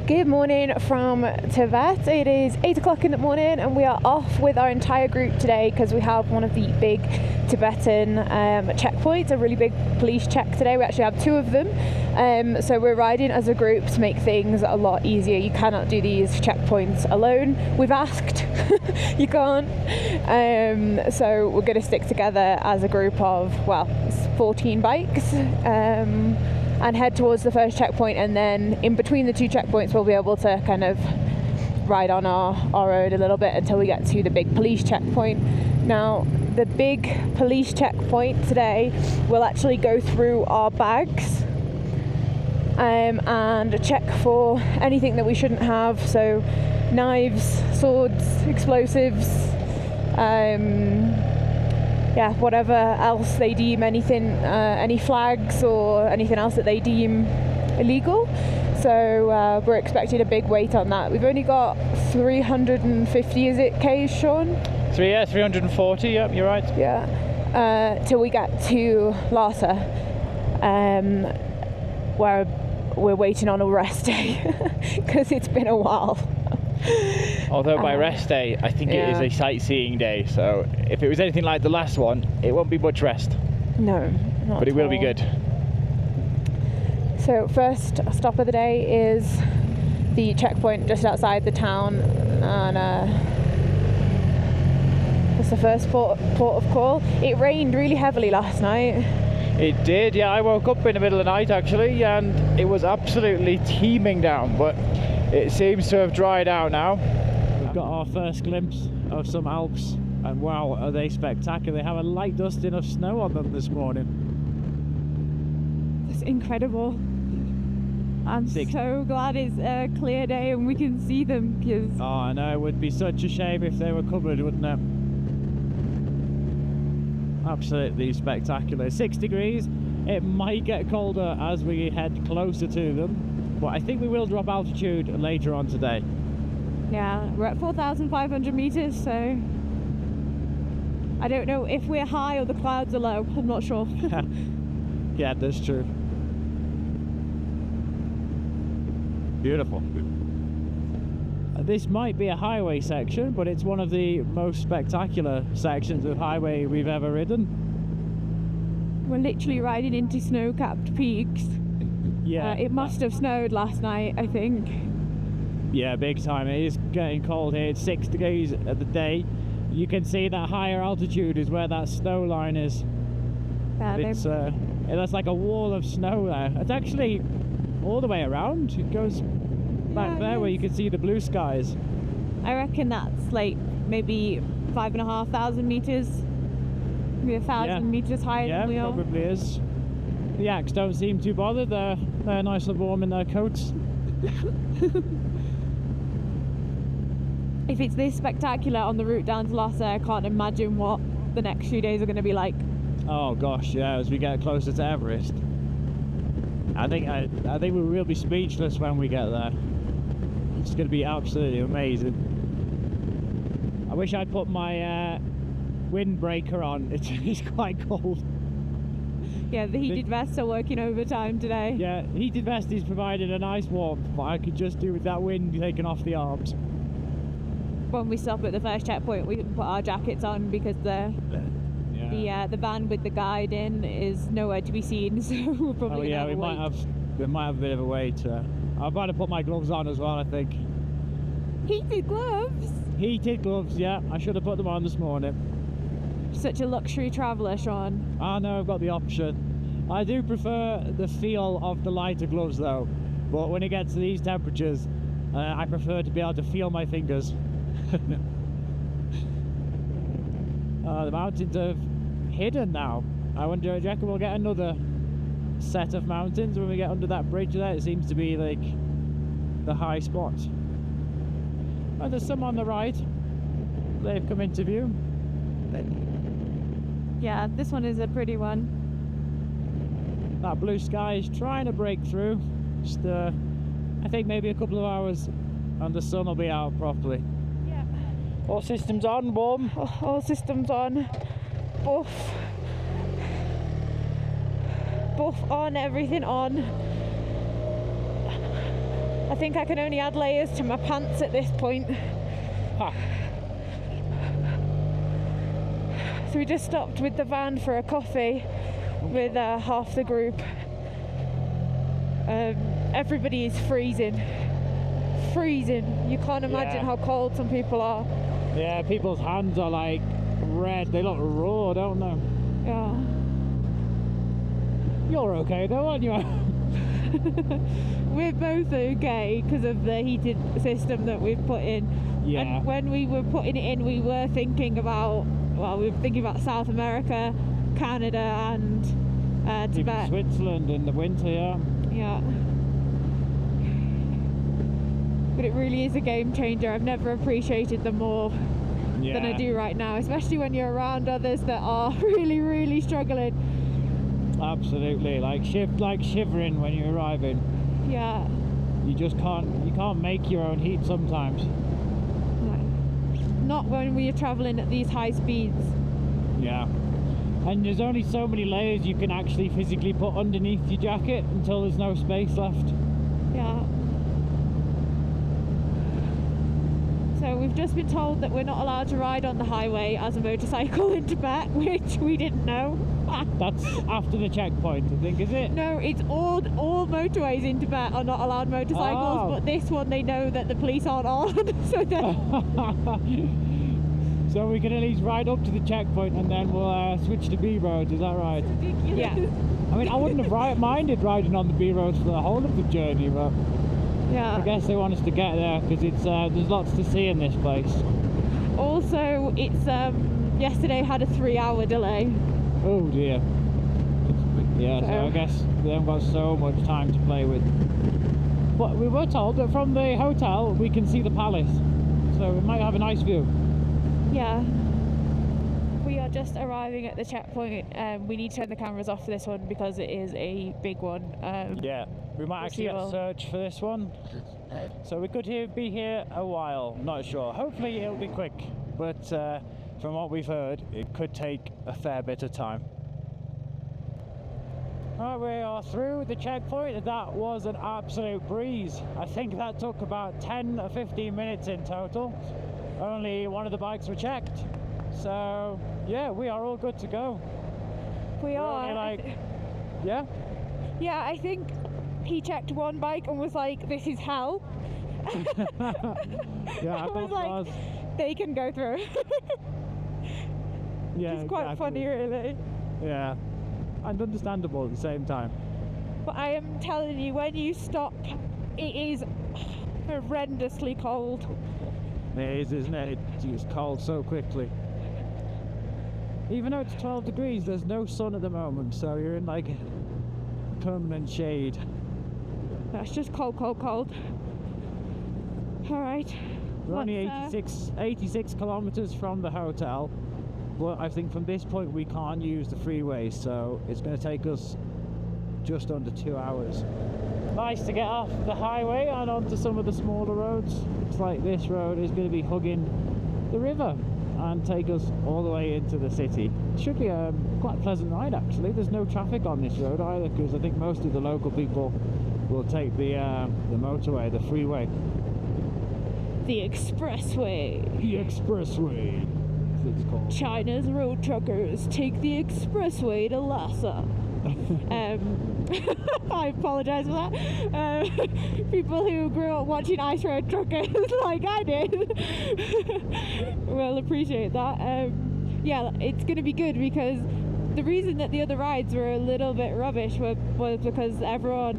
Good morning from Tibet. It is 8 o'clock in the morning and we are off with our entire group today because we have one of the big Tibetan checkpoints, a really big police check today. We actually have two of them. So we're riding as a group to make things a lot easier. You cannot do these checkpoints alone. We've asked, you can't. So we're going to stick together as a group of, 14 bikes. And head towards the first checkpoint, and then in between the two checkpoints we'll be able to kind of ride on our own a little bit until we get to the big police checkpoint. Now the big police checkpoint today will actually go through our bags and check for anything that we shouldn't have, so knives, swords, explosives, whatever else they deem anything, any flags or anything else that they deem illegal. So we're expecting a big weight on that. We've only got 350, is it, K's, Sean? 340, yep, you're right. Yeah, till we get to Lhasa, where we're waiting on a rest day, because it's been a while. Although by rest day, I think it is a sightseeing day, so if it was anything like the last one, it won't be much rest. No, not but it will be good. So first stop of the day is the checkpoint just outside the town, and it's the first port of call. It rained really heavily last night. It did, yeah. I woke up in the middle of the night actually, and it was absolutely teeming down, but it seems to have dried out now. We've got our first glimpse of some Alps, and wow, are they spectacular. They have a light dusting of snow on them this morning. That's incredible. I'm so glad it's a clear day and we can see them, because... Oh, I know, it would be such a shame if they were covered, wouldn't it? Absolutely spectacular. 6 degrees. It might get colder as we head closer to them. But I think we will drop altitude later on today. Yeah, we're at 4,500 meters, so I don't know if we're high or the clouds are low. I'm not sure. Yeah, that's true. Beautiful. This might be a highway section, but it's one of the most spectacular sections of highway we've ever ridden. We're literally riding into snow-capped peaks. Yeah, it must have snowed last night, I think. Yeah, big time. It is getting cold here. It's 6 degrees at the day. You can see that higher altitude is where that snow line is. It's that's like a wall of snow there. It's actually all the way around. It goes back there where you can see the blue skies. I reckon that's like maybe 5,500 meters, maybe 1,000 meters higher than we are. Yeah, probably is. The yaks don't seem too bothered. They're nice and warm in their coats. If it's this spectacular on the route down to Lhasa, I can't imagine what the next few days are going to be like. Oh gosh, yeah, as we get closer to Everest. I think we will be speechless when we get there. It's going to be absolutely amazing. I wish I'd put my windbreaker on. It's quite cold. Yeah, the heated vests are working overtime today. Yeah, heated vest is providing a nice warmth, but I could just do with that wind taken off the arms. When we stop at the first checkpoint, we can put our jackets on because the van with the guide in is nowhere to be seen, so we'll probably we might have a bit of a wait. I'll better put my gloves on as well, I think. Heated gloves? Heated gloves, yeah. I should have put them on this morning. Such a luxury traveller, Sean. I know, I've got the option. I do prefer the feel of the lighter gloves though, but when it gets to these temperatures, I prefer to be able to feel my fingers. The mountains are hidden now. I wonder, do you reckon we'll get another set of mountains when we get under that bridge there? It seems to be like the high spot. Oh, there's some on the right. They've come into view. Yeah, this one is a pretty one. That blue sky is trying to break through. Just, I think maybe a couple of hours and the sun will be out properly. Yeah. All systems on, warm. All systems on. Buff on, everything on. I think I can only add layers to my pants at this point. Ha. So we just stopped with the van for a coffee with half the group. Everybody is freezing. You can't imagine how cold some people are. Yeah, people's hands are like red. They look raw, don't they? Yeah. You're okay though, aren't you? We're both okay because of the heated system that we've put in. Yeah. And when we were putting it in, we were thinking about South America, Canada, and Tibet. Switzerland in the winter, yeah. Yeah. But it really is a game changer. I've never appreciated them more than I do right now, especially when you're around others that are really, really struggling. Absolutely, like shivering when you're arriving. Yeah. You can't make your own heat sometimes. No. Not when we are travelling at these high speeds. Yeah. And there's only so many layers you can actually physically put underneath your jacket until there's no space left. Yeah. So we've just been told that we're not allowed to ride on the highway as a motorcycle in Tibet, which we didn't know. That's after the checkpoint, I think, is it? No, it's all motorways in Tibet are not allowed motorcycles, but this one they know that the police aren't on, so So we can at least ride up to the checkpoint and then we'll switch to B roads, is that right? ridiculous. Yeah. I mean, I wouldn't have minded riding on the B roads for the whole of the journey, but Yeah. I guess they want us to get there because it's there's lots to see in this place. Also, it's yesterday had a 3-hour delay. Oh dear. Yeah, so I guess we haven't got so much time to play with. But we were told that from the hotel we can see the palace, so we might have a nice view. Yeah. We are just arriving at the checkpoint. We need to turn the cameras off for this one because it is a big one. Yeah, we might actually get a search for this one. So we could be here a while, not sure. Hopefully it'll be quick, but from what we've heard, it could take a fair bit of time. Right, we are through the checkpoint. That was an absolute breeze. I think that took about 10 or 15 minutes in total. Only one of the bikes were checked. So, yeah, we are all good to go. We are. Yeah? Yeah, I think he checked one bike and was like, this is hell. Yeah, I was like, they can go through. Yeah, it's quite funny, really. Yeah, and understandable at the same time. But I am telling you, when you stop, it is horrendously cold. It is, isn't it? It's cold so quickly. Even though it's 12 degrees, there's no sun at the moment, so you're in like permanent shade. That's just cold, cold, cold. Alright. We're only 86 kilometers from the hotel, but I think from this point we can't use the freeway, so it's going to take us just under 2 hours. Nice to get off the highway and onto some of the smaller roads. It's like this road is going to be hugging the river and take us all the way into the city. It should be a quite pleasant ride actually. There's no traffic on this road either, because I think most of the local people will take the motorway, the freeway. The expressway. The expressway, as it's called. China's road truckers take the expressway to Lhasa. I apologise for that. People who grew up watching Ice Road Truckers like I did will appreciate that. Yeah, it's going to be good because the reason that the other rides were a little bit rubbish was because everyone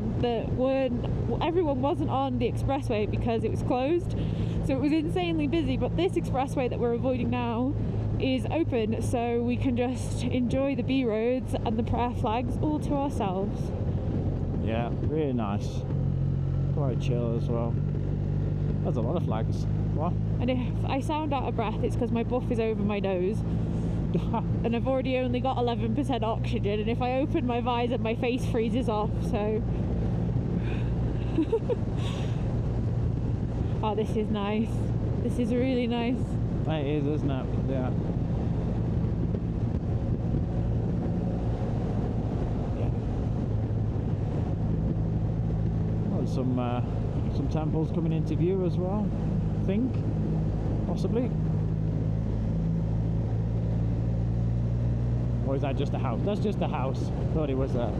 wasn't on the expressway because it was closed, so it was insanely busy. But this expressway that we're avoiding now is open, so we can just enjoy the B roads and the prayer flags all to ourselves. Yeah, really nice. Quite chill as well. There's a lot of flags. What? And if I sound out of breath, it's because my buff is over my nose. And I've already only got 11% oxygen, and if I open my visor my face freezes off, so oh, this is nice. This is really nice. It is, isn't it? Yeah. Well, some Some temples coming into view as well, I think, possibly. Or is that just a house? That's just a house. Thought it was a...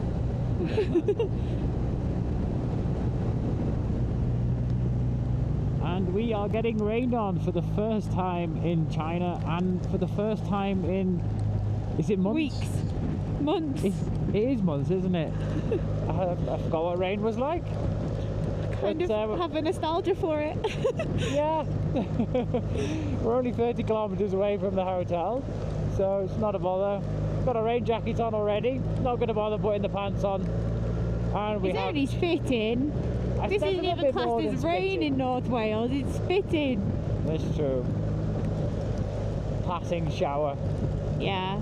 And we are getting rained on for the first time in China, and for the first time in... Is it months? Weeks. Months. It is months, isn't it? I forgot what rain was like. Kind of have a nostalgia for it. Yeah. We're only 30 kilometers away from the hotel, so it's not a bother. Got a rain jacket on already. Not going to bother putting the pants on. And we it's have... only spitting. This isn't even classed as rain in North Wales. It's spitting. That's true. Passing shower. Yeah.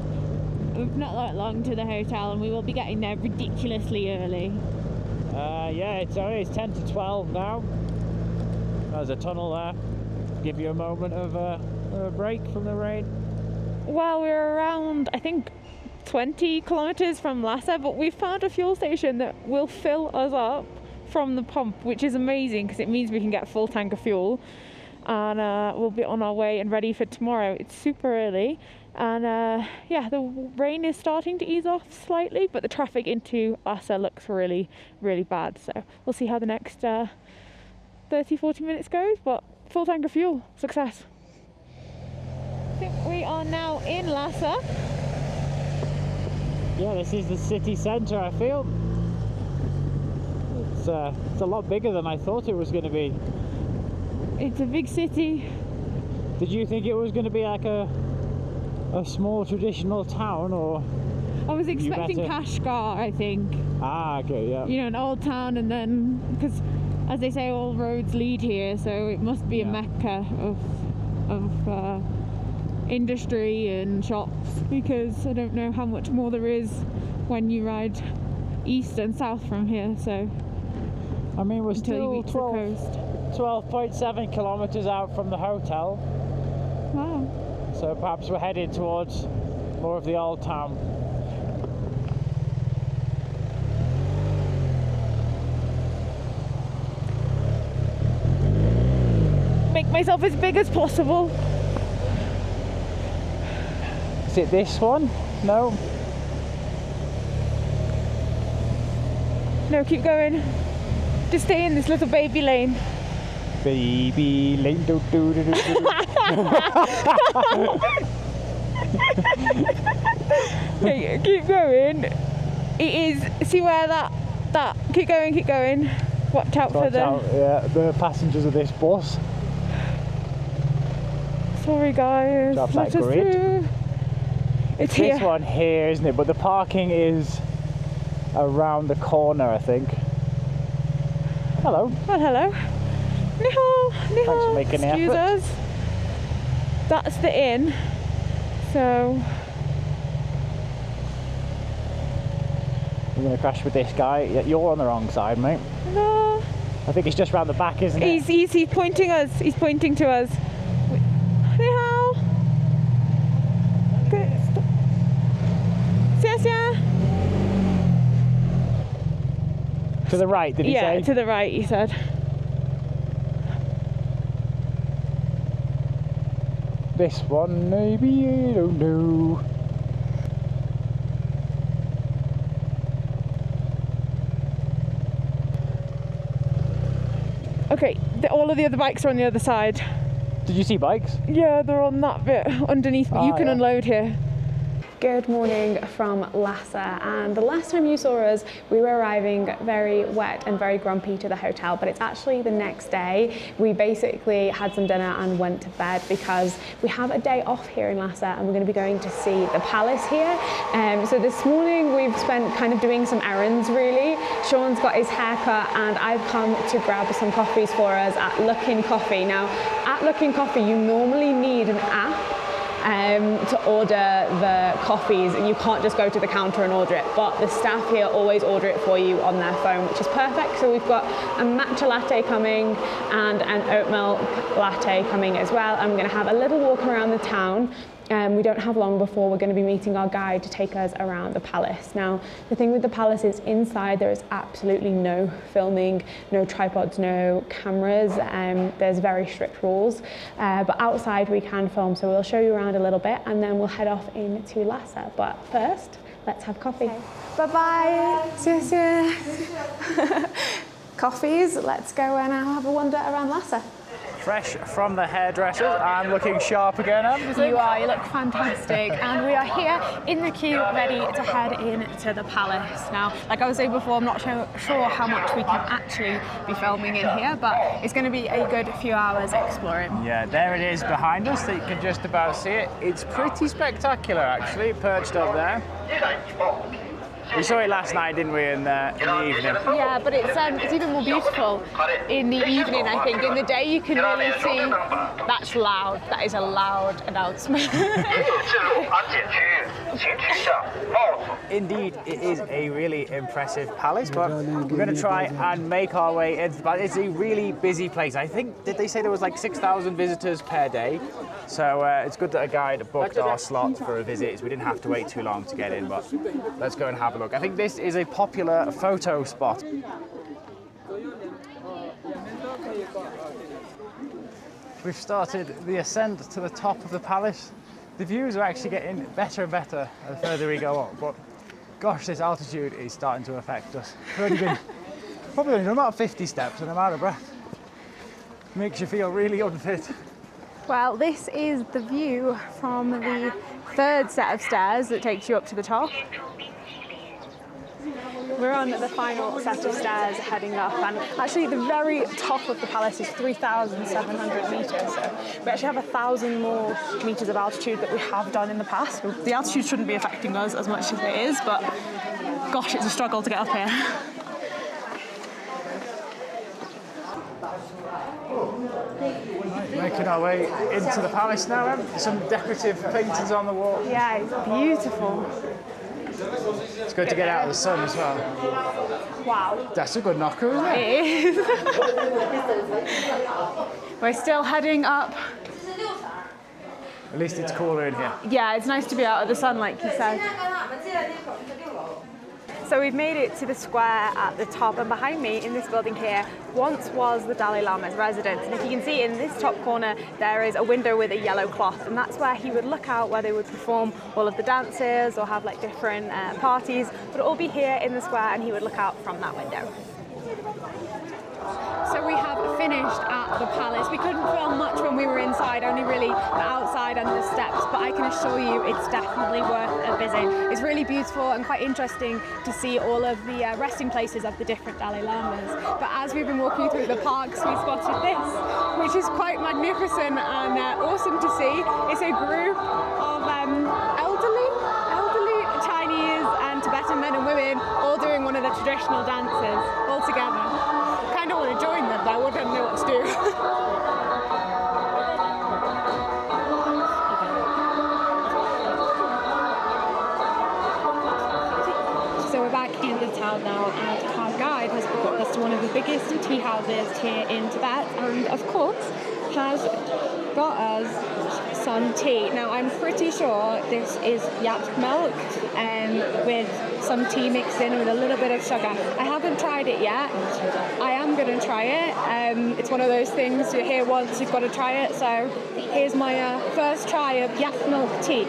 We've not that long to the hotel, and we will be getting there ridiculously early. Yeah, it's 10 to 12 now. There's a tunnel there. Give you a moment of a break from the rain. Well, we're around, I think, 20 kilometres from Lhasa, but we've found a fuel station that will fill us up from the pump, which is amazing because it means we can get a full tank of fuel, and we'll be on our way and ready for tomorrow. It's super early, and yeah, the rain is starting to ease off slightly, but the traffic into Lhasa looks really, really bad. So we'll see how the next 30-40 minutes goes, but full tank of fuel, success. I think we are now in Lhasa. Yeah, this is the city centre, I feel. It's a lot bigger than I thought it was going to be. It's a big city. Did you think it was going to be like a small traditional town, or? I was expecting Kashgar, I think. Ah, okay, yeah. You know, an old town, and then, because as they say, all roads lead here, so it must be a mecca of industry and shops, because I don't know how much more there is when you ride east and south from here. So I mean, we're still 12.7 kilometers out from the hotel. Wow. So perhaps we're headed towards more of the old town. Make myself as big as possible. Is it this one? No. No, keep going. Just stay in this little baby lane. Baby lane, do do do do. Hey, keep going. It is. See where that. Keep going. Keep going. Watch out for them. Yeah, the passengers of this bus. Sorry, guys. Drops like grid. It's this one here, isn't it? But the parking is around the corner, I think. Hello. Well, hello. Ni hao. Ni hao. Thanks for making the effort. Excuse us. That's the inn. So we're going to crash with this guy. You're on the wrong side, mate. No. I think it's just round the back, isn't it? He's pointing us. He's pointing to us. Ni hao. Good. To the right, did he say? Yeah, to the right, he said. This one, maybe, I don't know. Okay, all of the other bikes are on the other side. Did you see bikes? Yeah, they're on that bit underneath, but you can unload here. Good morning from Lhasa, and the last time you saw us we were arriving very wet and very grumpy to the hotel, but it's actually the next day. We basically had some dinner and went to bed because we have a day off here in Lhasa and we're going to be going to see the palace here. So this morning we've spent kind of doing some errands really. Sean's got his haircut and I've come to grab some coffees for us at Lookin' Coffee. Now at Lookin' Coffee you normally need an app to order the coffees, and you can't just go to the counter and order it, but the staff here always order it for you on their phone, which is perfect. So we've got a matcha latte coming and an oat milk latte coming as well. I'm going to have a little walk around the town We don't have long before we're going to be meeting our guide to take us around the palace. Now, the thing with the palace is inside there is absolutely no filming, no tripods, no cameras. There's very strict rules, but outside we can film, so we'll show you around a little bit and then we'll head off into Lhasa. But first, let's have coffee. Okay. Bye-bye. Coffees, let's go and have a wander around Lhasa. Fresh from the hairdresser, I'm looking sharp again, Em, do you think? You are, you look fantastic. And we are here in the queue, ready to head into the palace. Now, like I was saying before, I'm not sure how much we can actually be filming in here, but it's going to be a good few hours exploring. Yeah, there it is behind us, that you can just about see it. It's pretty spectacular, actually, perched up there. We saw it last night, didn't we, in the evening? Yeah, but it's even more beautiful in the evening, I think. In the day, you can really see that's loud. That is a loud announcement. Indeed, it is a really impressive palace, but we're going to try and make our way into the palace. It's a really busy place. I think, did they say there was like 6,000 visitors per day? So it's good that a guide booked our slot for a visit. We didn't have to wait too long to get in, but let's go and have a look. I think this is a popular photo spot. We've started the ascent to the top of the palace. The views are actually getting better and better the further we go up, but gosh, this altitude is starting to affect us. We've probably only done about 50 steps and I'm out of breath. Makes you feel really unfit. Well, this is the view from the third set of stairs that takes you up to the top. We're on the final set of stairs heading up, and actually the very top of the palace is 3,700 metres, so we actually have 1,000 more metres of altitude that we have done in the past. So the altitude shouldn't be affecting us as much as it is, but gosh, it's a struggle to get up here. Making our way into the palace now, Em. Some decorative paintings on the wall. Yeah, it's beautiful. It's good to get out of the sun as well. Wow. That's a good knocker, isn't it? It is. We're still heading up. At least it's cooler in here. Yeah, it's nice to be out of the sun, like you said. So we've made it to the square at the top, and behind me in this building here once was the Dalai Lama's residence. And if you can see in this top corner, there is a window with a yellow cloth, and that's where he would look out, where they would perform all of the dances or have like different parties. But it'll all be here in the square, and he would look out from that window. So we have finished at the palace. We couldn't film much when we were inside, only really the outside and the steps, but I can assure you it's definitely worth a visit. It's really beautiful and quite interesting to see all of the resting places of the different Dalai Lamas. But as we've been walking through the parks, we spotted this, which is quite magnificent and awesome to see. It's a group of elderly Chinese and Tibetan men and women all doing one of the traditional dances all together. I don't want to join them, but I wouldn't know what to do. So we're back in the town now, and our guide has brought us to one of the biggest tea houses here in Tibet, and of course has got us some tea. Now I'm pretty sure this is yak milk with some tea mixed in with a little bit of sugar. I haven't tried it yet. I am going to try it. It's one of those things, you're here once, you've got to try it. So here's my first try of yak milk tea.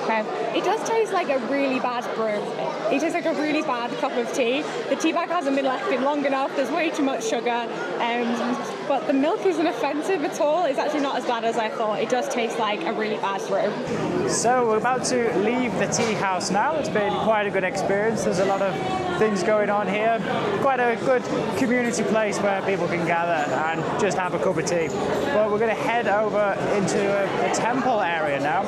Okay. It does taste like a really bad brew. It tastes like a really bad cup of tea. The tea bag hasn't been left in long enough. There's way too much sugar. But the milk isn't offensive at all. It's actually not as bad as I thought. It does taste like a really bad brew. So we're about to leave the tea house now. It's been quite a good experience. There's a lot of things going on here. Quite a good community place where people can gather and just have a cup of tea. But we're going to head over into the temple area now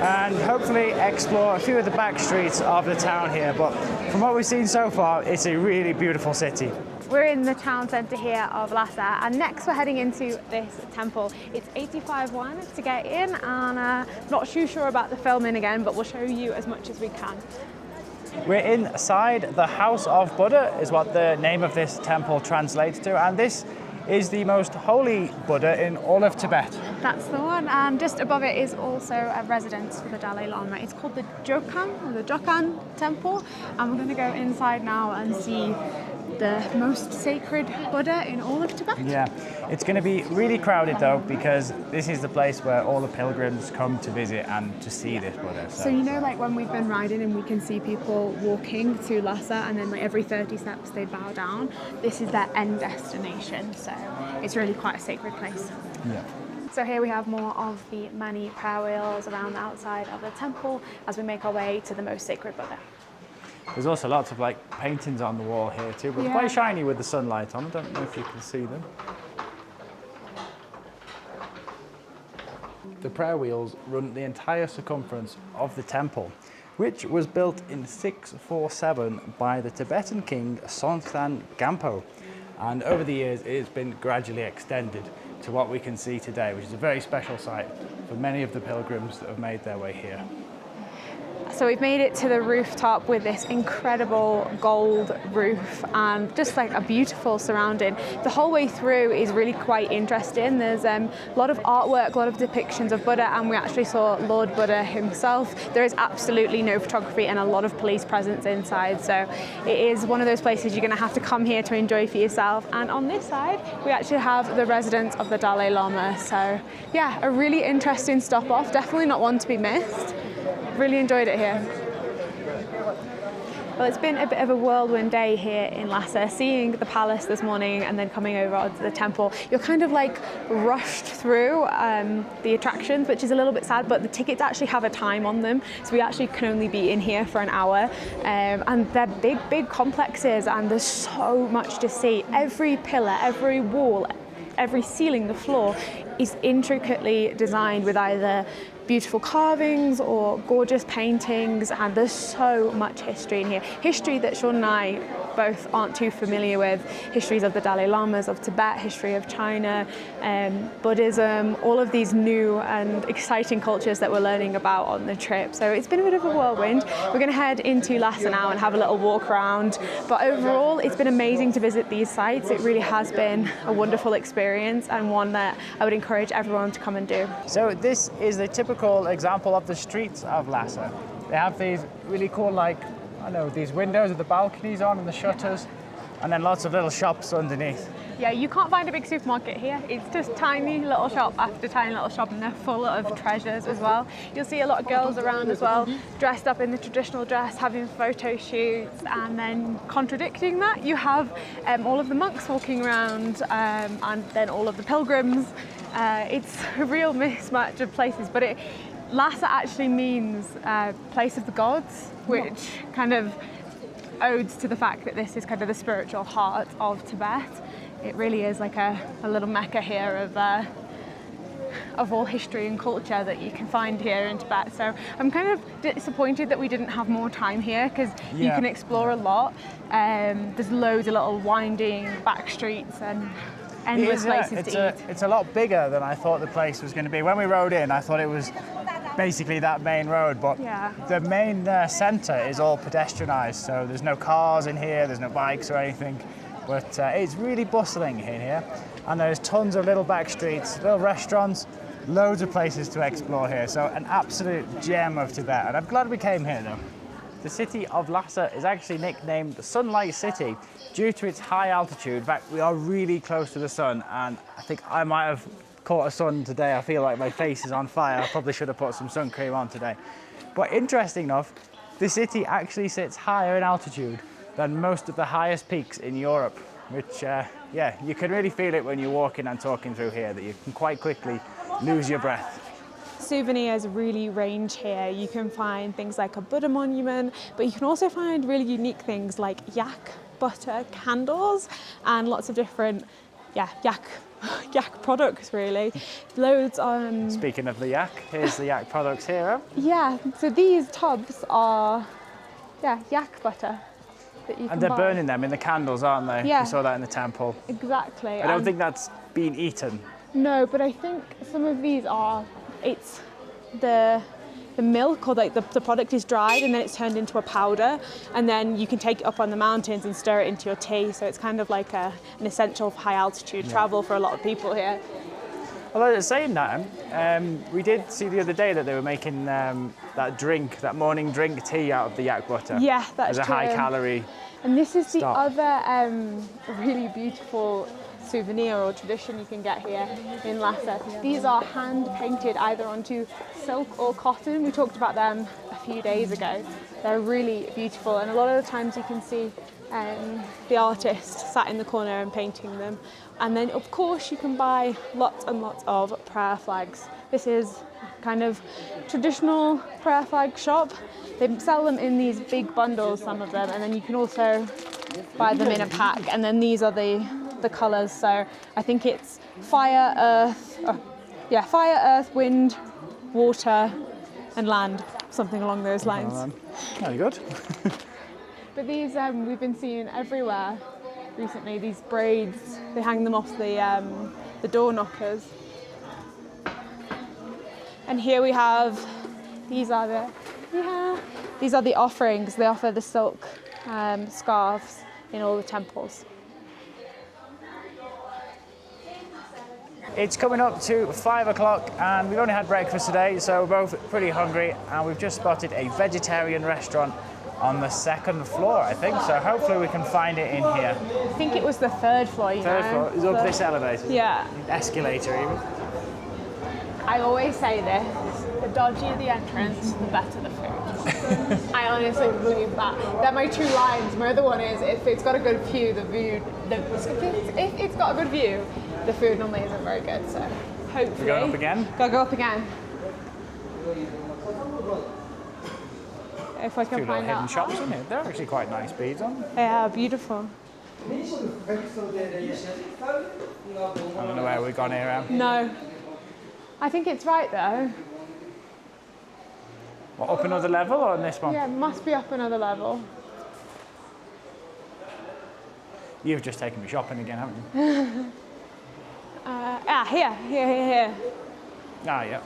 and hopefully explore a few of the back streets of the town here. But from what we've seen so far, it's a really beautiful city. We're in the town centre here of Lhasa, and next we're heading into this temple. It's 85 won to get in, and not too sure about the filming again, but we'll show you as much as we can. We're inside the House of Buddha, is what the name of this temple translates to, and this is the most holy Buddha in all of Tibet. That's the one, and just above it is also a residence for the Dalai Lama. It's called the Jokhang Temple, and we're going to go inside now and see the most sacred Buddha in all of Tibet. Yeah, it's going to be really crowded though, because this is the place where all the pilgrims come to visit and to see this Buddha. So you know, like when we've been riding and we can see people walking to Lhasa, and then like every 30 steps they bow down, this is their end destination, so it's really quite a sacred place. Yeah. So here we have more of the many prayer wheels around the outside of the temple as we make our way to the most sacred Buddha. There's also lots of like paintings on the wall here too, but quite shiny with the sunlight on. I don't know if you can see them. The prayer wheels run the entire circumference of the temple, which was built in 647 by the Tibetan king Songthan Gampo. And over the years, it has been gradually extended to what we can see today, which is a very special site for many of the pilgrims that have made their way here. So we've made it to the rooftop with this incredible gold roof and just like a beautiful surrounding. The whole way through is really quite interesting. There's a lot of artwork, a lot of depictions of Buddha, and we actually saw Lord Buddha himself. There is absolutely no photography and a lot of police presence inside. So it is one of those places you're going to have to come here to enjoy for yourself. And on this side, we actually have the residence of the Dalai Lama. So yeah, a really interesting stop off. Definitely not one to be missed. Really enjoyed it here. Well, it's been a bit of a whirlwind day here in Lhasa. Seeing the palace this morning and then coming over to the temple, you're kind of like rushed through the attractions, which is a little bit sad, but the tickets actually have a time on them. So we actually can only be in here for an hour. And they're big, big complexes, and there's so much to see. Every pillar, every wall, every ceiling, the floor is intricately designed with either beautiful carvings or gorgeous paintings, and there's so much history in here. History that Sean and I both aren't too familiar with. Histories of the Dalai Lamas of Tibet, history of China, Buddhism, all of these new and exciting cultures that we're learning about on the trip. So it's been a bit of a whirlwind. We're going to head into Lhasa now and have a little walk around. But overall, it's been amazing to visit these sites. It really has been a wonderful experience, and one that I would encourage everyone to come and do. So this is the typical example of the streets of Lhasa. They have these really cool, like, I don't know, these windows with the balconies on and the shutters, and then lots of little shops underneath. Yeah, you can't find a big supermarket here. It's just tiny little shop after tiny little shop, and they're full of treasures as well. You'll see a lot of girls around as well, dressed up in the traditional dress, having photo shoots, and then contradicting that, you have all of the monks walking around, and then all of the pilgrims. It's a real mismatch of places, but Lhasa actually means place of the gods, which kind of odes to the fact that this is kind of the spiritual heart of Tibet. It really is like a little mecca here of all history and culture that you can find here in Tibet. So I'm kind of disappointed that we didn't have more time here, because you can explore a lot. There's loads of little winding back streets and endless places to eat. It's a lot bigger than I thought the place was going to be. When we rode in, I thought it was basically that main road, but the main centre is all pedestrianised, so there's no cars in here, there's no bikes or anything, but it's really bustling in here, and there's tons of little back streets, little restaurants, loads of places to explore here, so an absolute gem of Tibet, and I'm glad we came here though. The city of Lhasa is actually nicknamed the Sunlight City due to its high altitude. In fact, we are really close to the sun, and I think I might have caught a sun today. I feel like my face is on fire. I probably should have put some sun cream on today. But interesting enough, the city actually sits higher in altitude than most of the highest peaks in Europe, which, yeah, you can really feel it when you're walking and talking through here, that you can quite quickly lose your breath. Souvenirs really range here. You can find things like a Buddha monument, but you can also find really unique things like yak butter candles and lots of different, yak products really. Loads on... Speaking of the yak, here's the yak products here. Yeah, so these tubs are, yak butter that you can And they're buy. burning them in the candles, aren't they? Yeah. We saw that in the temple. Exactly. I don't think that's been eaten. No, but I think some of these are, it's the milk or like the product is dried and then it's turned into a powder, and then you can take it up on the mountains and stir it into your tea. So it's kind of like an essential for high altitude travel for a lot of people here. Although saying that, we did see the other day that they were making that morning drink tea out of the yak butter. Yeah, that's true. As a high calorie. And this is the stop. other really beautiful souvenir or tradition you can get here in Lhasa. These are hand painted either onto silk or cotton. We talked about them a few days ago. They're really beautiful, and a lot of the times you can see the artist sat in the corner and painting them. And then of course you can buy lots and lots of prayer flags. This is kind of traditional prayer flag shop. They sell them in these big bundles, some of them, and then you can also buy them in a pack. And then these are the colours. So I think it's fire, earth, wind, water, and land, something along those lines. Very good. But these we've been seeing everywhere recently. These braids, they hang them off the door knockers. And here we have these are the offerings. They offer the silk scarves in all the temples. It's coming up to 5 o'clock and we've only had breakfast today, so we're both pretty hungry, and we've just spotted a vegetarian restaurant on the second floor, I think, so hopefully we can find it in here. I think it was the third floor, Third floor? Is up this elevator? Yeah. Escalator even? I always say this, the dodgier the entrance, the better the food. I honestly believe that. They're my two lines. My other one is, if it's got a good view, if it's got a good view, the food normally isn't very good, so hopefully. We're going up again? Gotta go up again. If I can find out. Hidden shops in here. They're actually quite nice beads on them. They are beautiful. I don't know where we've gone here, Em. No. I think it's right though. What, up another level or on this one? Yeah, it must be up another level. You've just taken me shopping again, haven't you? Here. Ah, yeah.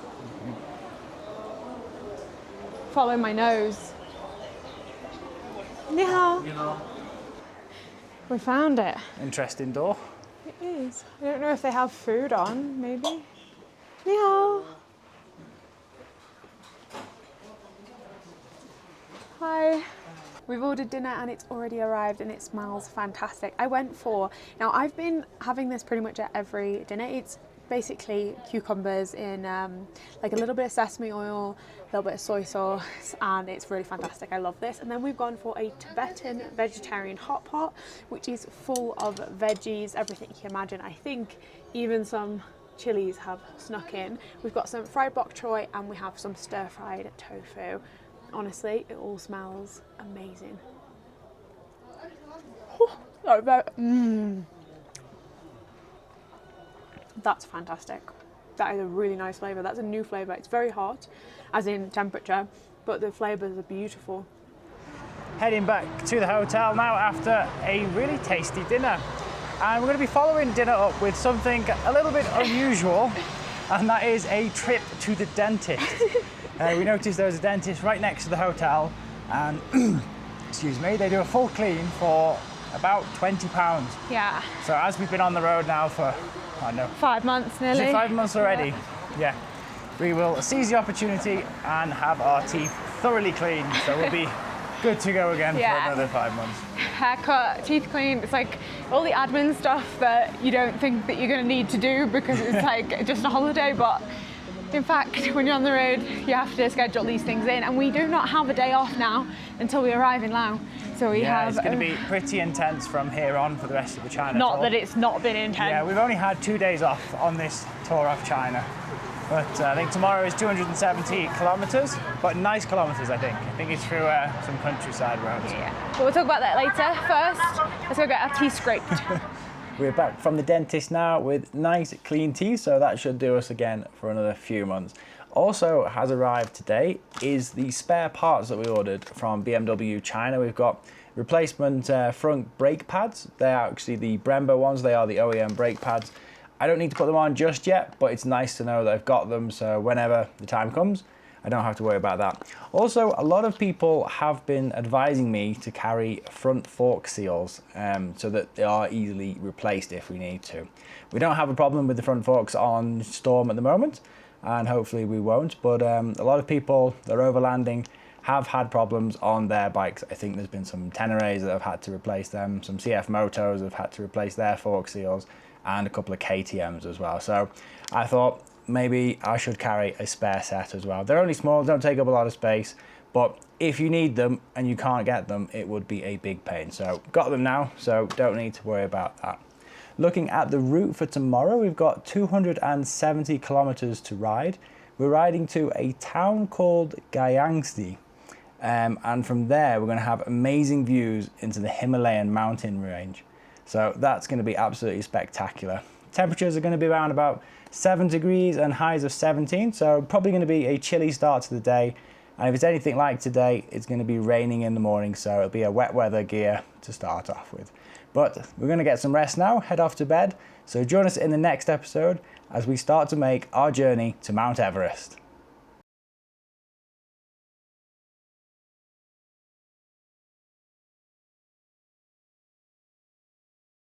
Follow my nose. Ni hao. We found it. Interesting door. It is. I don't know if they have food on, maybe. Ni hao. Hi. We've ordered dinner and it's already arrived and it smells fantastic. Now I've been having this pretty much at every dinner. It's basically cucumbers in like a little bit of sesame oil, a little bit of soy sauce, and it's really fantastic. I love this. And then we've gone for a Tibetan vegetarian hot pot, which is full of veggies, everything you can imagine. I think even some chilies have snuck in. We've got some fried bok choy and we have some stir-fried tofu. Honestly, it all smells amazing. That's fantastic. That is a really nice flavour. That's a new flavour. It's very hot, as in temperature, but the flavours are beautiful. Heading back to the hotel now after a really tasty dinner. And we're going to be following dinner up with something a little bit unusual, and that is a trip to the dentist. We noticed there was a dentist right next to the hotel, and excuse me, they do a full clean for about £20. Yeah. So as we've been on the road now for, I don't know, 5 months nearly. Is it 5 months already? Yeah. We will seize the opportunity and have our teeth thoroughly cleaned, so we'll be good to go again for another 5 months. Haircut, teeth cleaned, it's like all the admin stuff that you don't think that you're going to need to do because it's like just a holiday, but in fact, when you're on the road, you have to schedule these things in, and we do not have a day off now until we arrive in Laos. So we have. It's going to be pretty intense from here on for the rest of the China tour. Not that it's not been intense. Yeah, we've only had 2 days off on this tour of China, but I think tomorrow is 270 kilometres, but nice kilometres, I think. I think it's through some countryside roads. Yeah, but we'll talk about that later. First, let's go get our teeth scraped. We're back from the dentist now with nice clean teeth, so that should do us again for another few months. Also has arrived today is the spare parts that we ordered from BMW China. We've got replacement front brake pads. They are actually the Brembo ones. They are the OEM brake pads. I don't need to put them on just yet, but it's nice to know that I've got them, so whenever the time comes, I don't have to worry about that. Also, a lot of people have been advising me to carry front fork seals so that they are easily replaced if we need to. We don't have a problem with the front forks on Storm at the moment, and hopefully we won't, but a lot of people that are overlanding have had problems on their bikes. I think there's been some Teneres that have had to replace them, some CF Motos have had to replace their fork seals, and a couple of KTMs as well. So I thought maybe I should carry a spare set as well. They're only small, don't take up a lot of space, but if you need them and you can't get them, it would be a big pain. So got them now, so don't need to worry about that. Looking at the route for tomorrow, we've got 270 kilometers to ride. We're riding to a town called Gayangsti, and from there we're going to have amazing views into the Himalayan mountain range. So that's going to be absolutely spectacular. Temperatures are going to be around about 7 degrees and highs of 17, so probably going to be a chilly start to the day. And if it's anything like today, it's going to be raining in the morning, so it'll be a wet weather gear to start off with. But we're going to get some rest now, head off to bed. So join us in the next episode as we start to make our journey to Mount Everest.